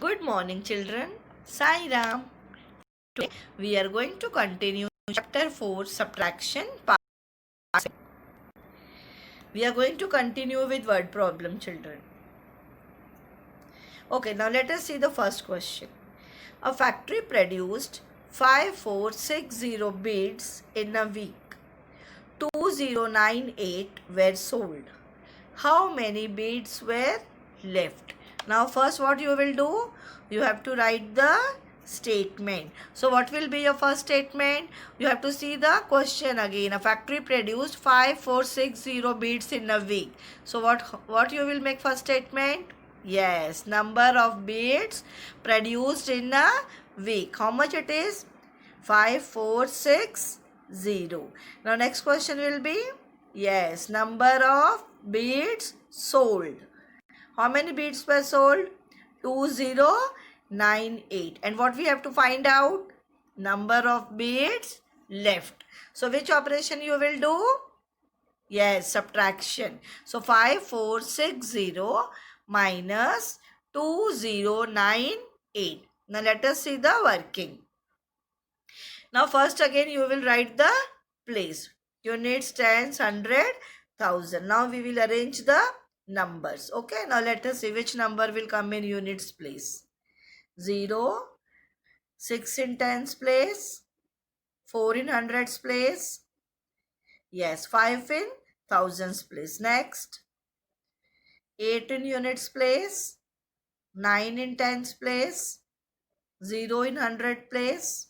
Good morning, children. Sai Ram. Today we are going to continue chapter 4 subtraction part. We are going to continue with word problem, children. Okay, now let us see the first question. A factory produced 5460 beads in a week. 2098 were sold. How many beads were left? Now first what you will do? You have to write the statement. So what will be your first statement? You have to see the question again. A factory produced 5460 beads in a week. So what you will make first statement? Yes, number of beads produced in a week. How much it is? 5460. Now next question will be, yes, number of beads sold. How many beads were sold? 2098. And what we have to find out? Number of beads left. So which operation you will do? Yes, subtraction. So 5460 minus 2098. Now let us see the working. Now first again you will write the place. Units, tens, hundred, thousand. Now we will arrange the numbers. Okay, now let us see which number will come in units place. 0, 6 in tens place, 4 in hundreds place. Yes, 5 in thousands place. Next, 8 in units place, 9 in tens place, 0 in hundred place,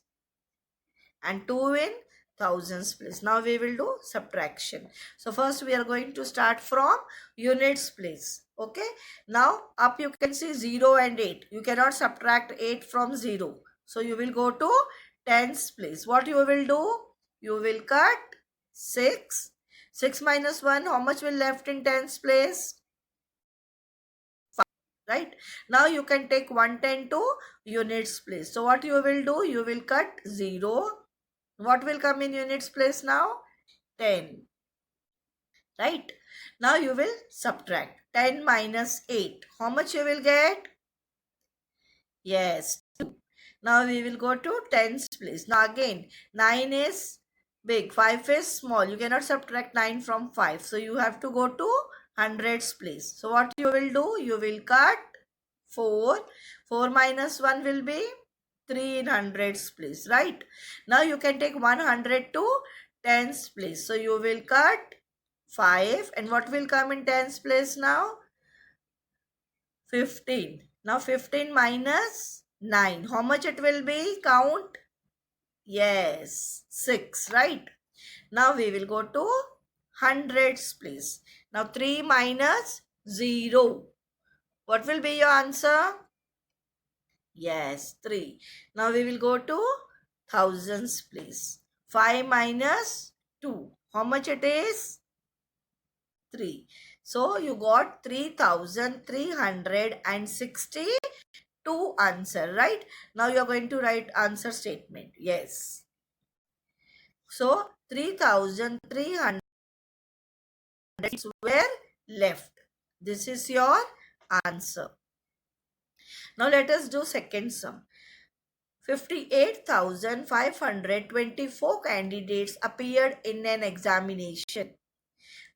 and 2 in thousands place. Now we will do subtraction. So first we are going to start from units place. Okay. Now up you can see 0 and 8. You cannot subtract 8 from 0. So you will go to tens place. What you will do? You will cut 6. 6 minus 1. How much will left in tens place? Right. Now you can take 110 to units place. So what you will do? You will cut 0. What will come in units place now? 10. Right. Now you will subtract 10 minus 8. How much you will get? Yes, 2. Now we will go to tens place. Now again, 9 is big, 5 is small. You cannot subtract 9 from 5. So you have to go to hundreds place. So what you will do? You will cut 4. 4 minus 1 will be 3 in hundreds place, right? Now you can take 100 to tens place. So you will cut 5. And what will come in tens place now? 15. Now 15 minus 9. How much it will be? Count. Yes, 6, right? Now we will go to hundreds place. Now 3 minus 0. What will be your answer? Yes, 3. Now we will go to thousands place. 5 minus 2. How much it is? 3. So you got 3362 answer, right? Now you are going to write answer statement. Yes. So 3300 were left. This is your answer. Now let us do second sum. 58,524 candidates appeared in an examination.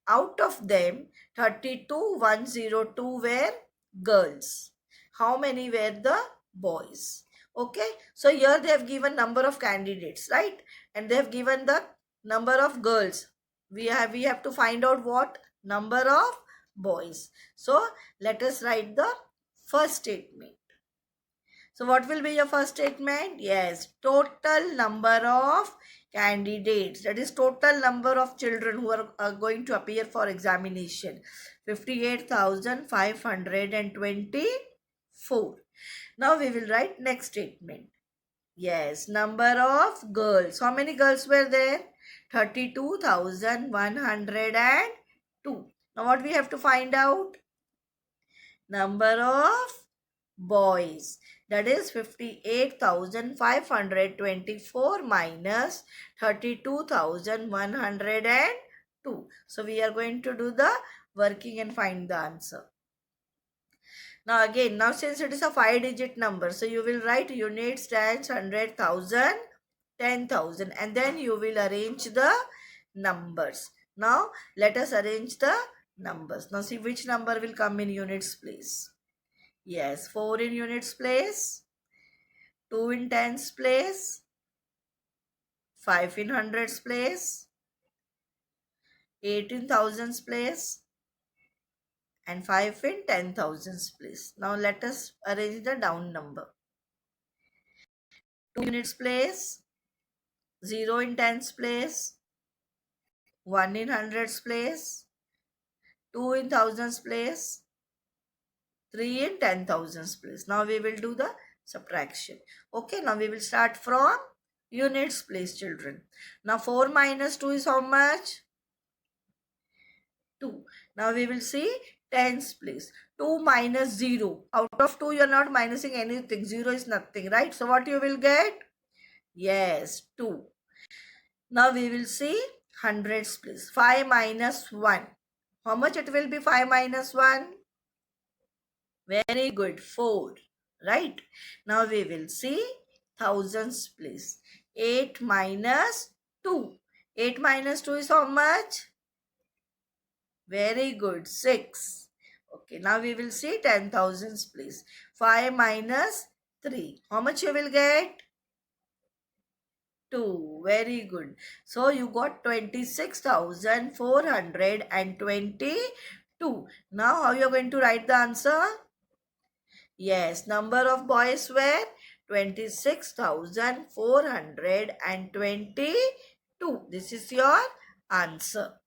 Out of them, 32,102 were girls. How many were the boys? Okay, so here they have given number of candidates, right? And they have given the number of girls. We have to find out what number of boys. So let us write the first statement. So what will be your first statement? Yes, total number of candidates. That is total number of children who are going to appear for examination. 58,524. Now we will write next statement. Yes, number of girls. How many girls were there? 32,102. Now what we have to find out? Number of boys. That is 58,524 minus 32,102. So we are going to do the working and find the answer. Now again, now since it is a 5-digit number, so you will write units, tens, 100,000, 10,000, and then you will arrange the numbers. Now let us arrange the numbers. Now see which number will come in units place. Yes, 4 in units place, 2 in tens place, 5 in hundreds place, 8 in thousands place, and 5 in 10,000s place. Now let us arrange the down number. 2 units place, 0 in tens place, 1 in hundreds place, 2 in thousands place, 3 in 10,000s place. Now we will do the subtraction. Okay, now we will start from units place, children. Now 4 minus 2 is how much? 2. Now we will see tens place. 2 minus 0. Out of 2 you are not minusing anything. 0 is nothing, right? So what you will get? Yes, 2. Now we will see hundreds place. 5 minus 1. How much it will be 5 minus 1? Very good, 4. Right? Now we will see thousands place. 8 minus 2. 8 minus 2 is how much? Very good, 6. Okay, now we will see 10,000s please. 5 minus 3. How much you will get? 2. Very good. So you got 26,422. Now how you are going to write the answer? Yes, number of boys were 26,422. This is your answer.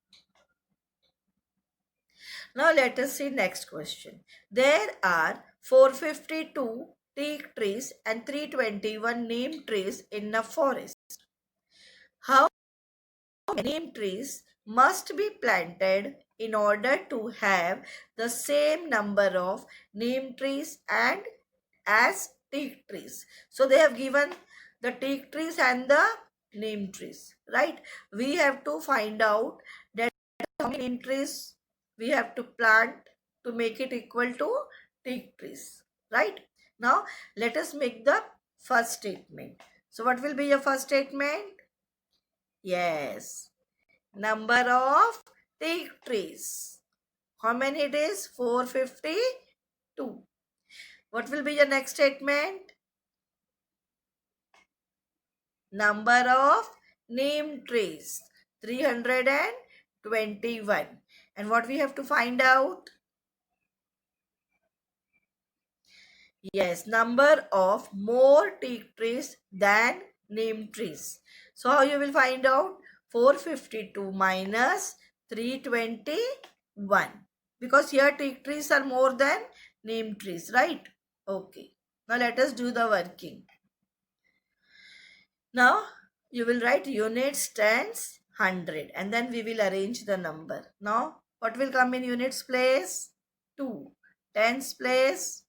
Now let us see next question. There are 452 teak trees and 321 neem trees in a forest. How many neem trees must be planted in order to have the same number of neem trees and as teak trees? So they have given the teak trees and the neem trees, right? We have to find out that how many neem trees we have to plant to make it equal to teak trees, right? Now let us make the first statement. So what will be your first statement? Yes, number of teak trees. How many it is? 452. What will be your next statement? Number of neem trees. 321. And what we have to find out? Yes, number of more teak trees than neem trees. So how you will find out? 452 minus 321. Because here teak trees are more than neem trees, right? Okay. Now let us do the working. Now you will write units, tens, 100, and then we will arrange the number. Now what will come in units place? 2. Tens place?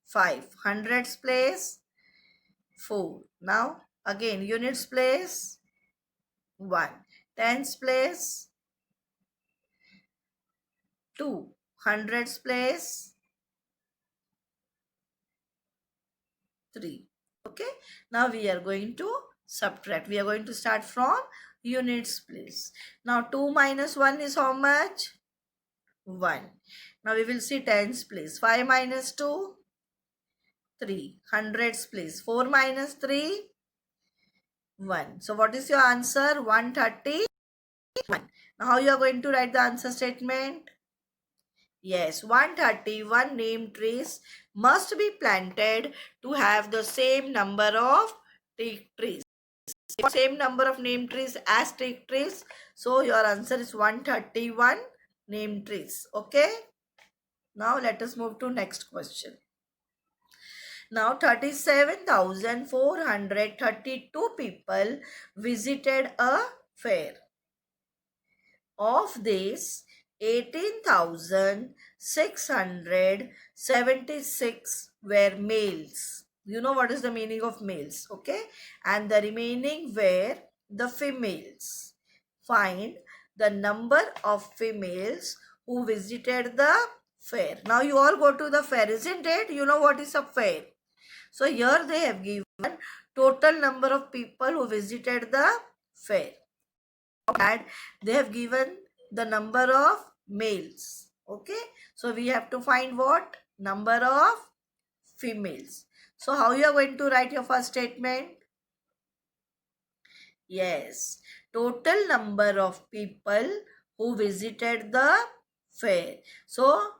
5. Hundreds place? 4. Now again units place? 1. Tens place? 2. Hundreds place? 3. Okay. Now we are going to subtract. We are going to start from units place. Now 2 minus 1 is how much? 1. Now we will see tens place. 5 minus 2? 3. Hundreds place. 4 minus 3? 1. So what is your answer? 131. Now how you are going to write the answer statement? Yes, 131 neem trees must be planted to have the same number of teak trees. Same number of neem trees as teak trees. So your answer is 131 neem trees. Okay. Now let us move to next question. Now 37,432 people visited a fair. Of this, 18,676 were males. You know what is the meaning of males, okay? And the remaining were the females. Find the number of females who visited the fair. Now you all go to the fair, isn't it? You know what is a fair. So here they have given total number of people who visited the fair. And they have given the number of males. Okay. So we have to find what? Number of females. So how you are going to write your first statement? Yes. Total number of people who visited the fair. So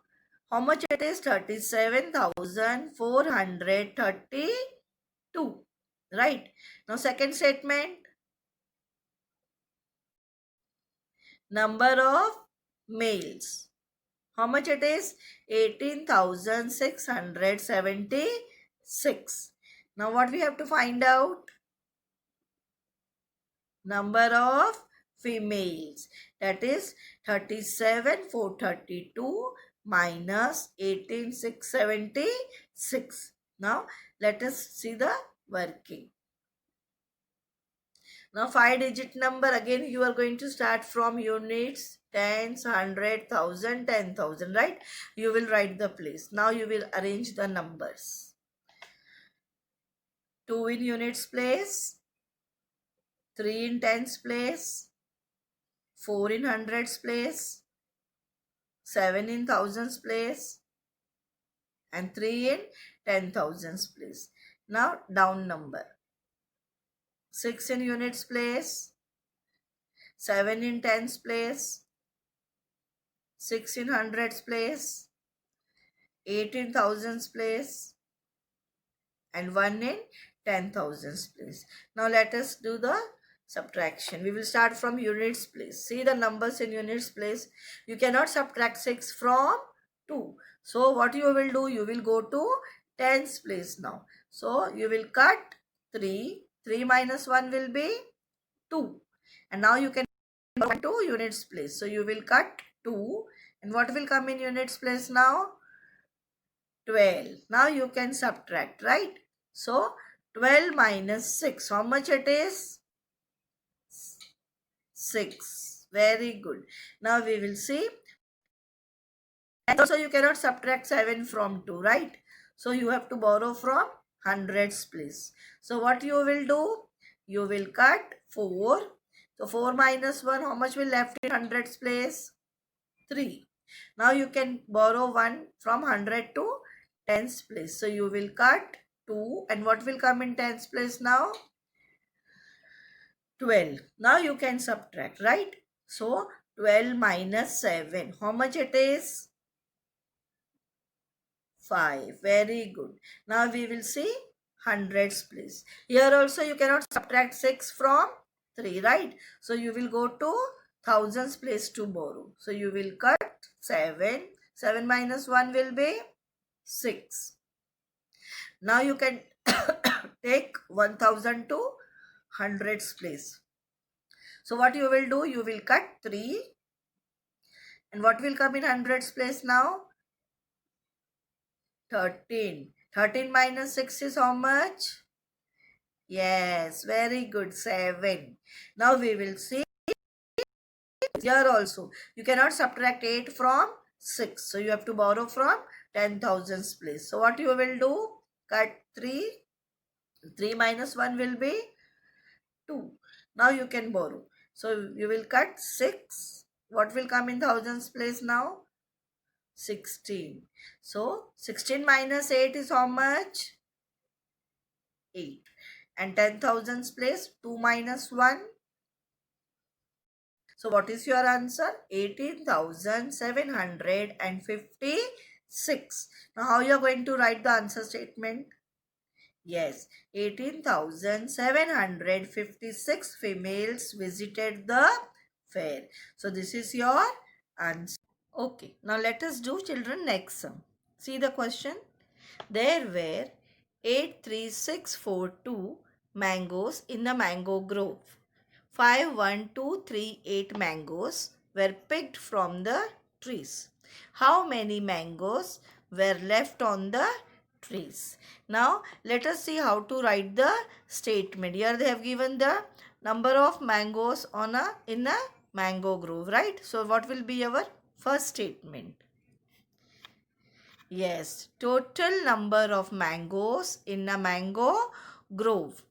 how much it is? 37,432. Right. Now second statement. Number of males. How much it is? 18,676. Now what we have to find out? Number of females. That is 37,432 minus 18,676. Now let us see the working. Now 5-digit number, again you are going to start from units, tens, 100, 1000, 10,000, right? You will write the place. Now you will arrange the numbers. 2 in units place, 3 in tens place, 4 in hundreds place, 7 in thousands place, and 3 in 10,000s place. Now down number. 6 in units place, 7 in tens place, 6 in hundreds place, 8 in thousands place, and 1 in 10,000s place. Now let us do the subtraction. We will start from units place. See the numbers in units place. You cannot subtract 6 from 2. So what you will do? You will go to tens place now. So you will cut 3. 3 minus 1 will be 2. And now you can go to units place. So you will cut 2. And what will come in units place now? 12. Now you can subtract, right? So 12 minus 6. How much it is? 6. Very good. Now we will see. And also you cannot subtract 7 from 2, right? So you have to borrow from hundreds place. So what you will do? You will cut 4. So 4 minus 1, how much will left in hundreds place? 3. Now you can borrow 1 from 100 to tens place. So you will cut 2. And what will come in tens place now? 12. Now you can subtract, right? So 12 minus 7. How much it is? 5. Very good. Now we will see hundreds place. Here also you cannot subtract 6 from 3, right? So you will go to thousands place to borrow. So you will cut 7. 7 minus 1 will be 6. Now you can take 1000 to hundreds place. So what you will do? You will cut 3. And what will come in hundreds place now? 13. 13 minus 6 is how much? Yes, very good. 7. Now we will see here also. You cannot subtract 8 from 6. So you have to borrow from 10,000s place. So what you will do? Cut 3. 3 minus 1 will be 2. Now you can borrow. So you will cut 6. What will come in thousands place now? 16. So 16 minus 8 is how much? 8. And 10,000s place 2 minus 1. So what is your answer? 18,756. Now how you are going to write the answer statement? Yes, 18,756 females visited the fair. So this is your answer. Okay, now let us do children next sum. See the question. There were 83642 mangoes in the mango grove. 51238 mangoes were picked from the trees. How many mangoes were left on the trees? Now let us see how to write the statement. Here they have given the number of mangoes in a mango grove, right? So what will be our first statement? Yes, total number of mangoes in a mango grove.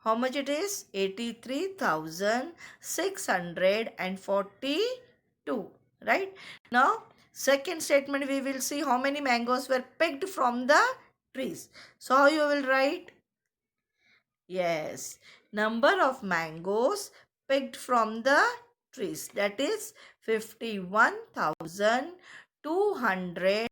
How much it is? 83,642. Right? Now, second statement we will see how many mangoes were picked from the trees. So, how you will write? Yes, number of mangoes picked from the trees. That is 51,208.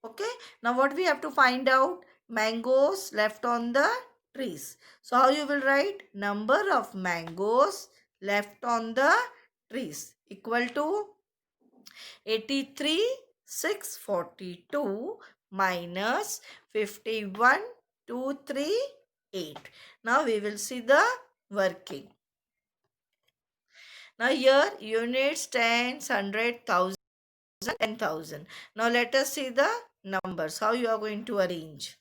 Okay, now what we have to find out? Mangoes left on the trees. So how you will write? Number of mangoes left on the trees equal to 83,642 minus 51,238. Now we will see the working. Now here units, tens, hundred, thousand, 10,000. Now let us see the numbers. How you are going to arrange?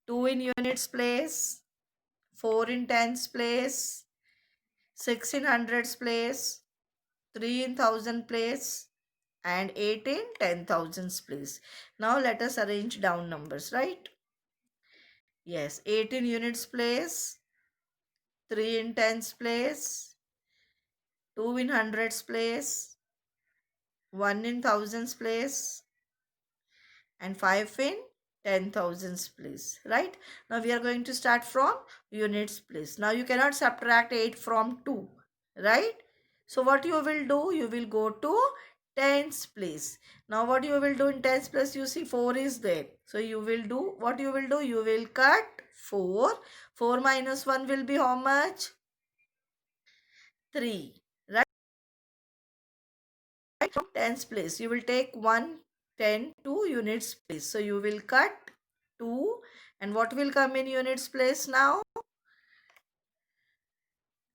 2 in units place, 4 in tens place, 6 in hundreds place, 3 in thousand place, and 8 in 10,000s place. Now let us arrange down numbers, right? Yes, 8 in units place, 3 in tens place, 2 in hundreds place, 1 in thousands place, and 5 in 10,000s place, right? Now we are going to start from units place. Now you cannot subtract 8 from 2, right? So what you will do? You will go to tens place. Now what you will do in tens place? You see 4 is there. So you will do, what you will do? You will cut 4. 4 minus 1 will be how much? 3, right? From tens place, you will take 1, 10, 2 units place. So you will cut 2, and what will come in units place now?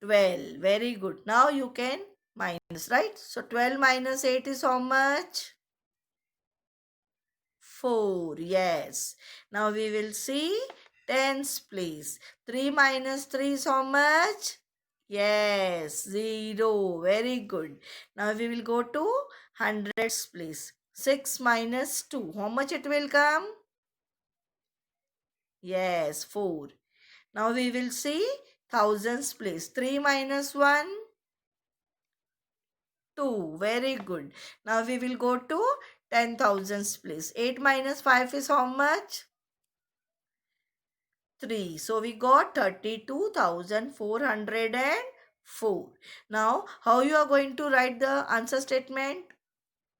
12. Very good. Now you can minus, right? So 12 minus 8 is how much? 4. Yes. Now we will see tens place. 3 minus 3 is how much? Yes, 0. Very good. Now we will go to hundreds place. 6 minus 2. How much it will come? Yes, 4. Now we will see thousands place. 3 minus 1, 2. Very good. Now we will go to 10,000s place. 8 minus 5 is how much? 3. So we got 32,404. Now how you are going to write the answer statement?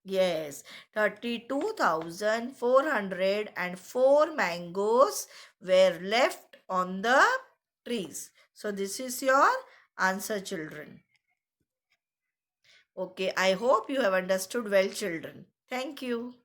Yes, 32,404 mangoes were left on the trees. So this is your answer, children. Okay, I hope you have understood well, children. Thank you.